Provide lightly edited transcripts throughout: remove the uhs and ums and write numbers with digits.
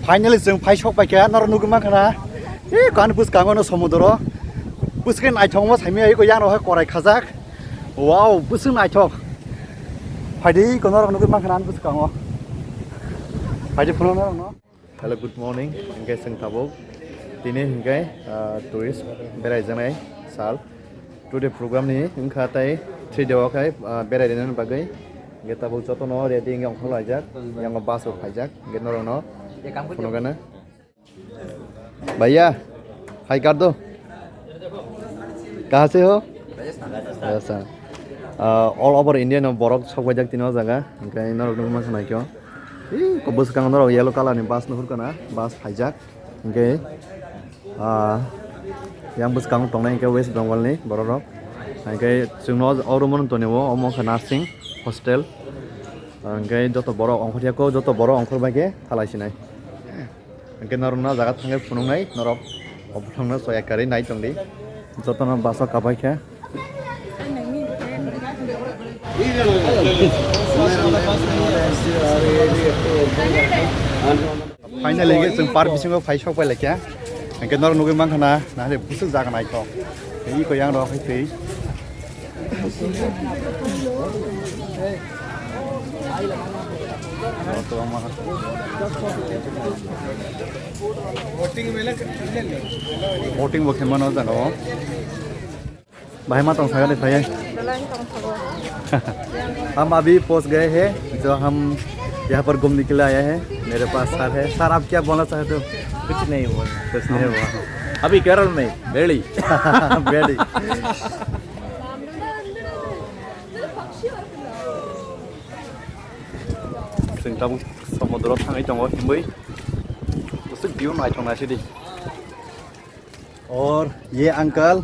Finally जों फाइसक बायखा नर नुगो माखना ए कान बुसकांगनो समुद्र बुसके नायथंग मा साइमे आइ गयान रहा कराय खाजाक वाव बुसु नायथक फाइदि कोन नर नुगो माखना बुसकांगो फाइदि फुनो न हेलो गुड मॉर्निंग इंगे जों थाबो दिनै इंगे टुरिस्ट बेराय जानाय साल टुडे प्रोग्राम नि इंखाताय 3 देवाखाय बेराय देनानै बागै गेताबो जतनो रेडि इंगे अंखल आइजाक यांग बासो फाइजाक गेनरनो फुनोगाना भैया हाय कर दो कहाँ से हो राजस्थान ऑल ओवर इंडिया न बरक सकबायजाक तिनो जागा ओंखाय नरनो मा खानाय क्यों को बस कांग नर येलो कलर नि बास नहुरकना बास फाइजाक ओंखाय yang bus kamu tongnai ke West Bengal ni borok ओंखाय जोंनो औरमन तनेवो अमख नार्सिं हॉस्टेल ओंखाय जत बरक अंखरियाको जत बरक अंखर बागे थालायसिनाय ओंखाय नरना जागा थांगे फुनुंनाय नरक अबथांनो सयाकारि नाय तंदि जतनो बासा काबायखा फाइनली जों पार बिसिङाव फाइसक बायलायखा ओंखाय नर नुगै मांखाना नाथाय बुसु जागा नायथ इखौ यां र फैथै वोटिंग बखे मनो जानो भाई मा तंग सागा दिखाए हम अभी पहुंच गए हैं जो हम यहाँ पर घूमने के लिए आए हैं मेरे पास सर है सर आप क्या बोलना चाहते हो कुछ नहीं हुआ अभी केरल में बेड़ी बेड़ी जों दा समुद्राव थाङै दङ हिमै उससे व्यू नायथंनासै दै और ये अंकल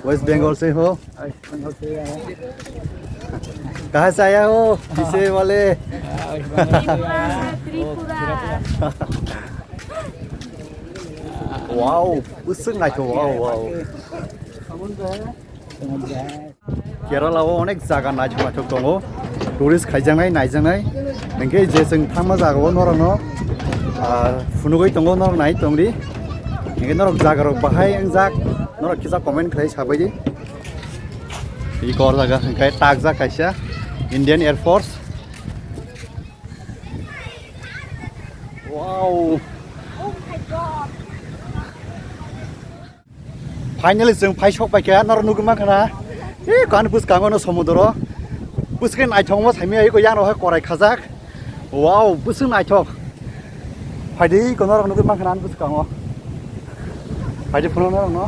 वेस्ट बंगाल से हो कहाँ से आया हो किसे वाले वाओ उससे नायथ वाओ वाओ केरलाव अनेक जागा नायथंनाथक दङ टुरिस्ट खायजानाय नायजानाय ओंखाय जे जों थांमा जागाव नरनो फुनुगै दङ नर नाय दंदि ओंखाय नरक जागारक बाहाय जाक नरक खिजा कमेन्ट खालाय साबायदि इ कर जागा ओंखाय टाक जा खायसा Indian air force wow finally जों फाइसक बायखा नर नुगो माखना ए कान बुसकांगनो समुद्र बुसके नायथंग मा साइमे आइ गयान रहा कराय खाजाक वाव बुसु नायथक फाइदि कोन नर नुगो माखना बुसकांगो फाइदि फुनो न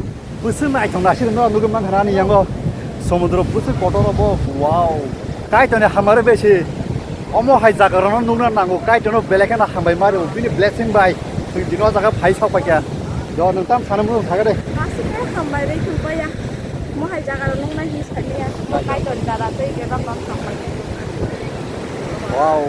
बुसु नायथंग नासि न नुगो माखना नि यांगो समुद्र बुसु कटरबो वाव काइतने हमारे बेसे अमो हाय जागारनो नुना नांगो काइतनो बेलेकना हामबाय मारो बिनि ब्लेसिंग बाय दिनो जागा फाइसक बायखा द नोंताम सानमु थागा दे गासिबो हामबाय बै थुबाया मो हाय जागारनो नायनि सानिया काइतन जारा दै गेबा थांबाय वाव